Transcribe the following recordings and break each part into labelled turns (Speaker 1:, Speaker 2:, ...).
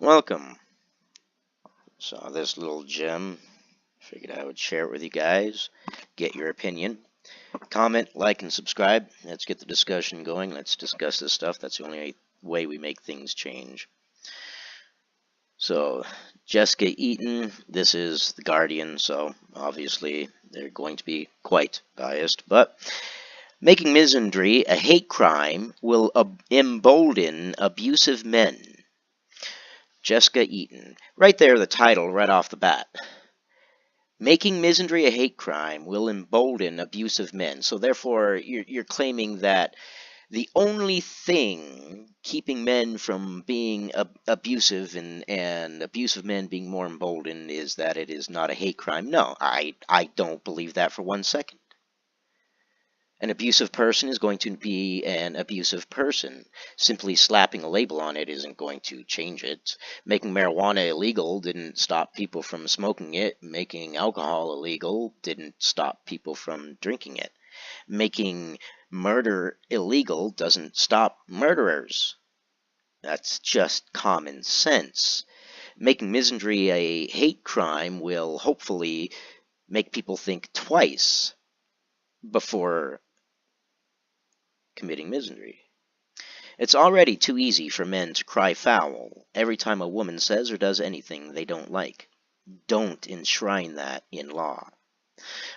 Speaker 1: Welcome. Saw this little gem. Figured I would share it with you guys. Get your opinion. Comment, like, and subscribe. Let's get the discussion going. Let's discuss this stuff. That's the only way we make things change. So, Jessica Eaton. This is The Guardian, so obviously they're going to be quite biased. But making misandry a hate crime will embolden abusive men. Jessica Eaton. Right there, the title, right off the bat. Making misandry a hate crime will embolden abusive men. So therefore, you're claiming that the only thing keeping men from being abusive and abusive men being more emboldened is that it is not a hate crime. No, I don't believe that for 1 second. An abusive person is going to be an abusive person. Simply slapping a label on it isn't going to change it. Making marijuana illegal didn't stop people from smoking it. Making alcohol illegal didn't stop people from drinking it. Making murder illegal doesn't stop murderers. That's just common sense. Making misandry a hate crime will hopefully make people think twice before committing misandry. It's already too easy for men to cry foul every time a woman says or does anything they don't like. Don't enshrine that in law.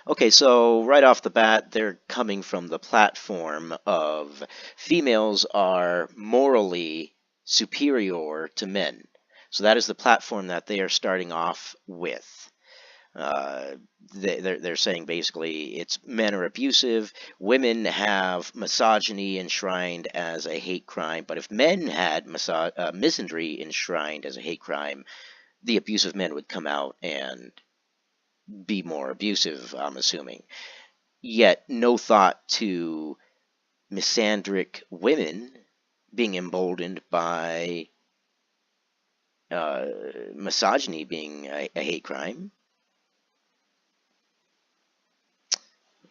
Speaker 1: Okay, so right off the bat, they're coming from the platform of females are morally superior to men. So that is the platform that they are starting off with. They're saying basically it's men are abusive, women have misogyny enshrined as a hate crime, but if men had misandry enshrined as a hate crime, the abusive men would come out and be more abusive, I'm assuming. Yet no thought to misandric women being emboldened by misogyny being a hate crime.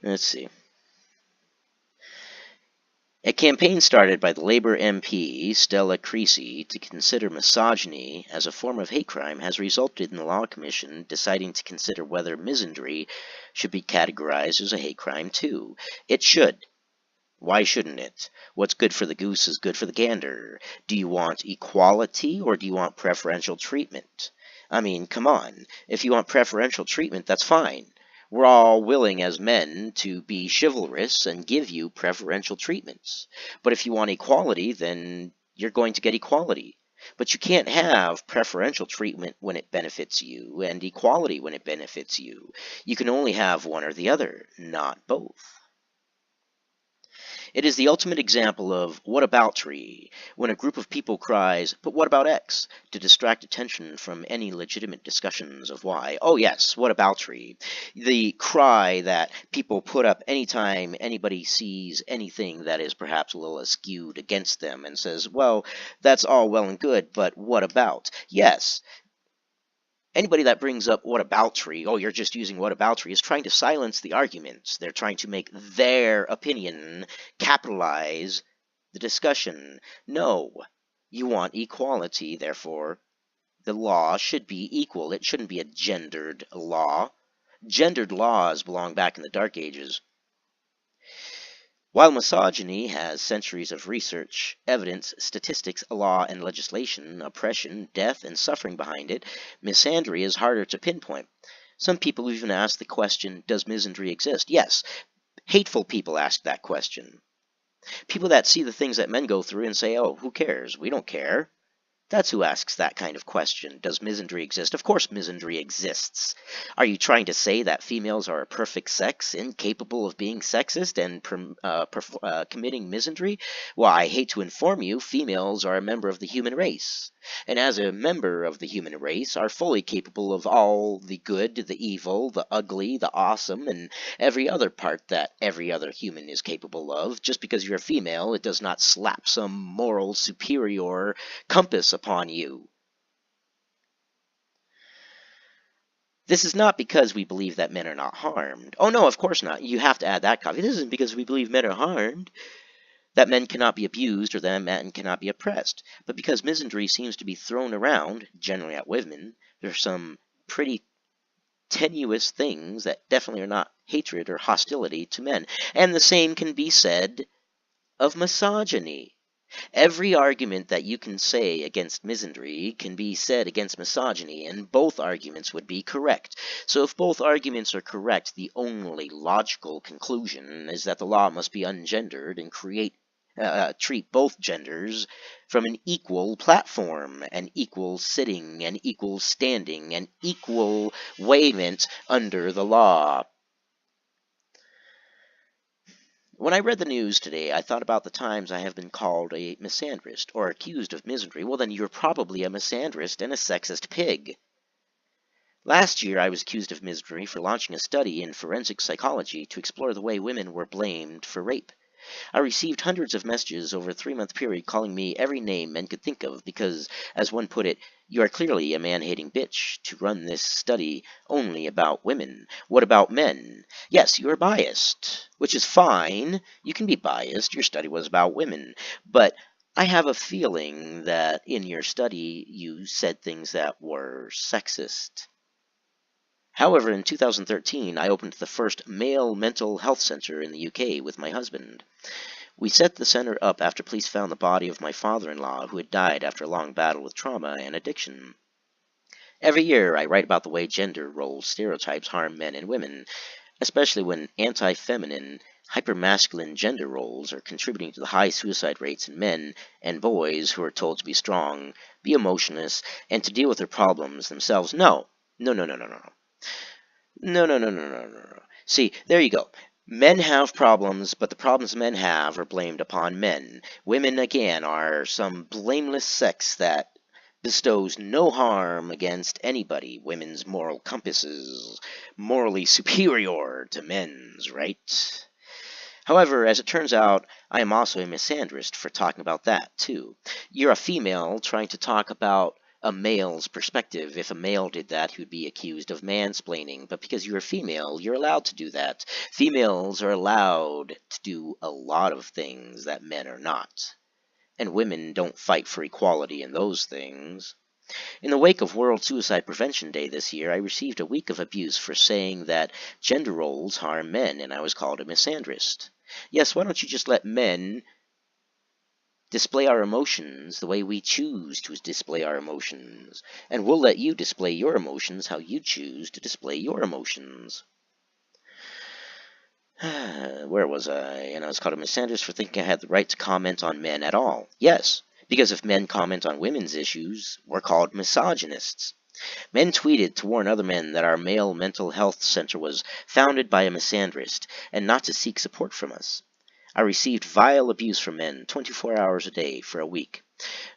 Speaker 1: Let's see. A campaign started by the Labour MP Stella Creasy to consider misogyny as a form of hate crime has resulted in the Law Commission deciding to consider whether misandry should be categorized as a hate crime too. It should. Why shouldn't it? What's good for the goose is good for the gander. Do you want equality or do you want preferential treatment? I mean, come on. If you want preferential treatment, that's fine. We're all willing as men to be chivalrous and give you preferential treatments. But if you want equality, then you're going to get equality. But you can't have preferential treatment when it benefits you and equality when it benefits you. You can only have one or the other, not both. It is the ultimate example of whataboutery, when a group of people cries, "But what about X?" to distract attention from any legitimate discussions of why. Oh yes, whataboutery. The cry that people put up anytime anybody sees anything that is perhaps a little askewed against them and says, well, that's all well and good, but what about? Yes, anybody that brings up whataboutery, oh, you're just using whataboutery, is trying to silence the arguments. They're trying to make their opinion capitalize the discussion. No, you want equality, therefore the law should be equal. It shouldn't be a gendered law. Gendered laws belong back in the Dark Ages. While misogyny has centuries of research, evidence, statistics, law, and legislation, oppression, death, and suffering behind it, misandry is harder to pinpoint. Some people even ask the question, does misandry exist? Yes, hateful people ask that question. People that see the things that men go through and say, oh, who cares? We don't care. That's who asks that kind of question. Does misandry exist? Of course misandry exists. Are you trying to say that females are a perfect sex, incapable of being sexist and committing misandry? Well, I hate to inform you, females are a member of the human race. And as a member of the human race, are fully capable of all the good, the evil, the ugly, the awesome, and every other part that every other human is capable of. Just because you're a female, it does not slap some moral superior compass upon you. This is not because we believe that men are not harmed. Oh no, of course not. You have to add that caveat. This isn't because we believe men are harmed. that men cannot be abused or that men cannot be oppressed. But because misandry seems to be thrown around, generally at women, there's some pretty tenuous things that definitely are not hatred or hostility to men. And the same can be said of misogyny. Every argument that you can say against misandry can be said against misogyny, and both arguments would be correct. So if both arguments are correct, the only logical conclusion is that the law must be ungendered and treat both genders from an equal platform, an equal sitting, an equal standing, an equal weighment under the law. When I read the news today, I thought about the times I have been called a misandrist or accused of misandry. Well, then you're probably a misandrist and a sexist pig. Last year, I was accused of misandry for launching a study in forensic psychology to explore the way women were blamed for rape. I received hundreds of messages over a 3-month period calling me every name men could think of because, as one put it, you are clearly a man-hating bitch to run this study only about women. What about men? Yes, you are biased, which is fine. You can be biased. Your study was about women. But I have a feeling that in your study you said things that were sexist. However, in 2013, I opened the first male mental health center in the UK with my husband. We set the center up after police found the body of my father-in-law, who had died after a long battle with trauma and addiction. Every year, I write about the way gender role stereotypes harm men and women, especially when anti-feminine, hyper-masculine gender roles are contributing to the high suicide rates in men and boys who are told to be strong, be emotionless, and to deal with their problems themselves. No. No, no, no, no, no. No, no, no, no, no, no, no. See, there you go. Men have problems, but the problems men have are blamed upon men. Women, again, are some blameless sex that bestows no harm against anybody. Women's moral compass is morally superior to men's, right? However, as it turns out, I am also a misandrist for talking about that, too. You're a female trying to talk about a male's perspective. If a male did that, he would be accused of mansplaining. But because you're a female, you're allowed to do that. Females are allowed to do a lot of things that men are not. And women don't fight for equality in those things. In the wake of World Suicide Prevention Day this year, I received a week of abuse for saying that gender roles harm men, and I was called a misandrist. Yes, why don't you just let men display our emotions the way we choose to display our emotions, and we'll let you display your emotions how you choose to display your emotions. Where was I? And I was called a misandrist for thinking I had the right to comment on men at all. Yes, because if men comment on women's issues, we're called misogynists. Men tweeted to warn other men that our male mental health center was founded by a misandrist and not to seek support from us. I received vile abuse from men 24 hours a day for a week.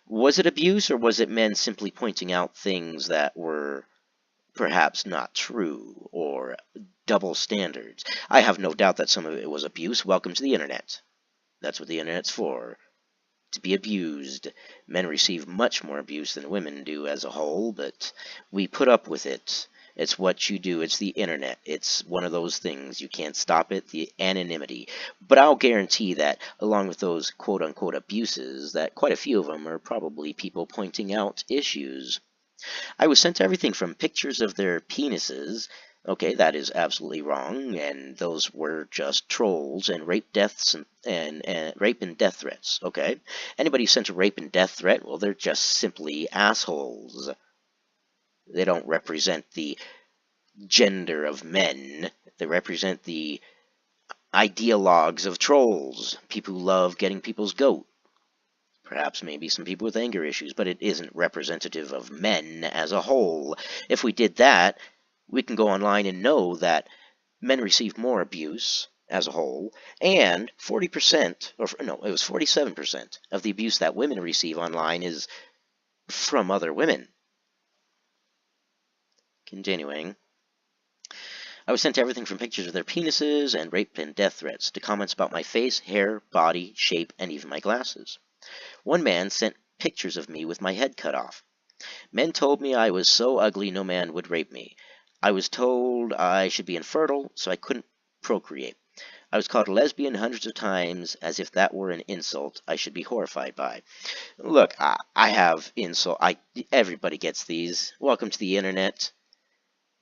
Speaker 1: Was it abuse, or was it men simply pointing out things that were perhaps not true, or double standards? I have no doubt that some of it was abuse. Welcome to the internet. That's what the internet's for. To be abused. Men receive much more abuse than women do as a whole, but we put up with it. It's what you do. It's the internet. It's one of those things. You can't stop it. The anonymity. But I'll guarantee that along with those quote-unquote abuses, that quite a few of them are probably people pointing out issues. I was sent everything from pictures of their penises. Okay, that is absolutely wrong, and those were just trolls and rape deaths and rape and death threats. Okay, anybody who sent a rape and death threat, well, they're just simply assholes. They don't represent the gender of men. They represent the ideologues of trolls, people who love getting people's goat. Perhaps maybe some people with anger issues, but it isn't representative of men as a whole. If we did that, we can go online and know that men receive more abuse as a whole, and 40%, or no, it was 47% of the abuse that women receive online is from other women. Continuing. I was sent everything from pictures of their penises and rape and death threats to comments about my face, hair, body, shape, and even my glasses. One man sent pictures of me with my head cut off. Men told me I was so ugly no man would rape me. I was told I should be infertile, so I couldn't procreate. I was called a lesbian hundreds of times, as if that were an insult I should be horrified by. Look, I have insult. Everybody gets these. Welcome to the internet.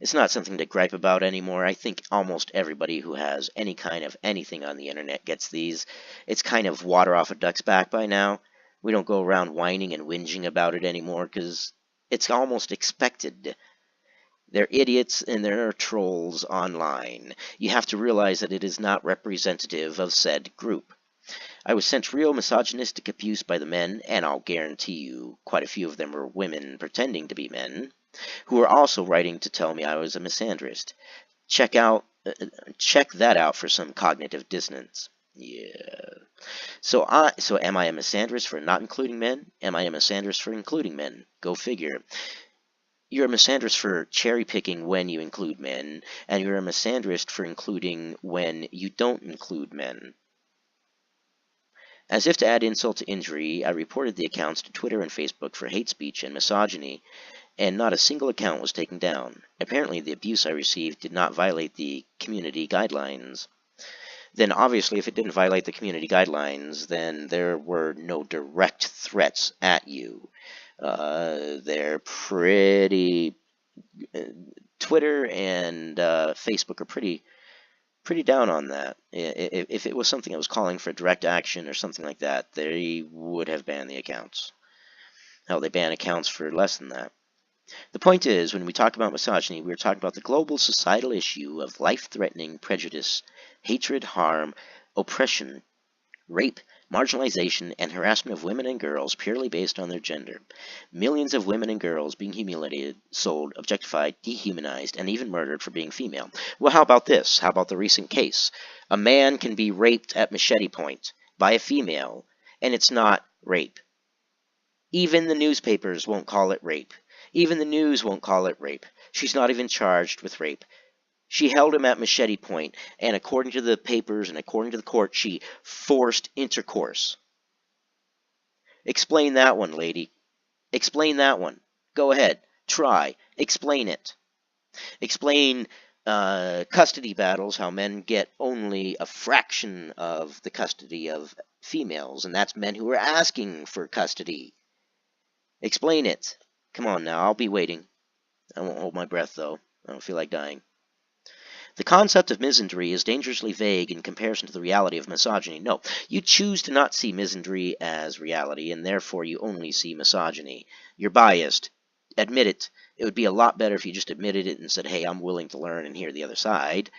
Speaker 1: It's not something to gripe about anymore. I think almost everybody who has any kind of anything on the internet gets these. It's kind of water off a duck's back by now. We don't go around whining and whinging about it anymore because it's almost expected. They're idiots and they're trolls online. You have to realize that it is not representative of said group. I was sent real misogynistic abuse by the men, and I'll guarantee you quite a few of them were women pretending to be men, who were also writing to tell me I was a misandrist. Check that out for some cognitive dissonance. Yeah. So am I a misandrist for not including men? Am I a misandrist for including men? Go figure. You're a misandrist for cherry-picking when you include men, and you're a misandrist for including when you don't include men. As if to add insult to injury, I reported the accounts to Twitter and Facebook for hate speech and misogyny, and not a single account was taken down. Apparently, the abuse I received did not violate the community guidelines. Then, obviously, if it didn't violate the community guidelines, then there were no direct threats at you. They're pretty... Twitter and Facebook are pretty down on that. If it was something that was calling for direct action or something like that, they would have banned the accounts. Hell, they ban accounts for less than that. The point is, when we talk about misogyny, we're talking about the global societal issue of life-threatening prejudice, hatred, harm, oppression, rape, marginalization, and harassment of women and girls purely based on their gender. Millions of women and girls being humiliated, sold, objectified, dehumanized, and even murdered for being female. Well, how about this? How about the recent case? A man can be raped at machete point by a female, and it's not rape. Even the newspapers won't call it rape. Even the news won't call it rape. She's not even charged with rape. She held him at machete point, and according to the papers and according to the court, she forced intercourse. Explain that one, lady. Explain that one. Go ahead. Try. Explain it. Explain custody battles, how men get only a fraction of the custody of females, and that's men who are asking for custody. Explain it. Come on now, I'll be waiting. I won't hold my breath, though. I don't feel like dying. The concept of misandry is dangerously vague in comparison to the reality of misogyny. No, you choose to not see misandry as reality, and therefore you only see misogyny. You're biased. Admit it. It would be a lot better if you just admitted it and said, hey, I'm willing to learn and hear the other side.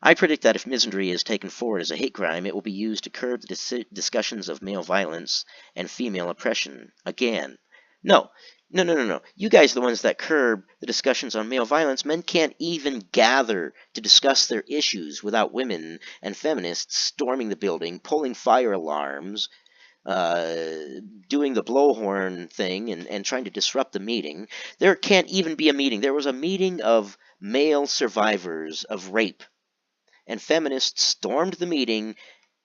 Speaker 1: I predict that if misandry is taken forward as a hate crime, it will be used to curb the discussions of male violence and female oppression. Again. No. You guys are the ones that curb the discussions on male violence. Men can't even gather to discuss their issues without women and feminists storming the building, pulling fire alarms, doing the blowhorn thing, and trying to disrupt the meeting. There can't even be a meeting. There was a meeting of male survivors of rape, and feminists stormed the meeting,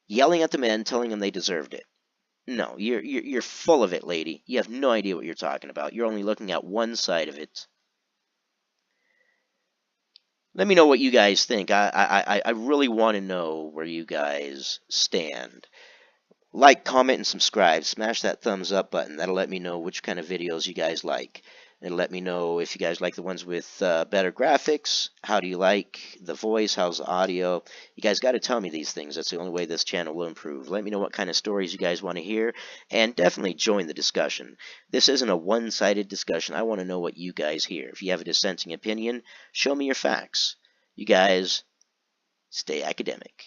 Speaker 1: yelling at the men, telling them they deserved it. No, you're full of it, lady. You have no idea what you're talking about. You're only looking at one side of it. Let me know what you guys think. I really want to know where you guys stand. Like, comment, and subscribe. Smash that thumbs up button. That'll let me know which kind of videos you guys like. It'll let me know if you guys like the ones with better graphics. How do you like the voice? How's the audio? You guys got to tell me these things. That's the only way this channel will improve. Let me know what kind of stories you guys want to hear. And definitely join the discussion. This isn't a one-sided discussion. I want to know what you guys hear. If you have a dissenting opinion, show me your facts. You guys stay academic.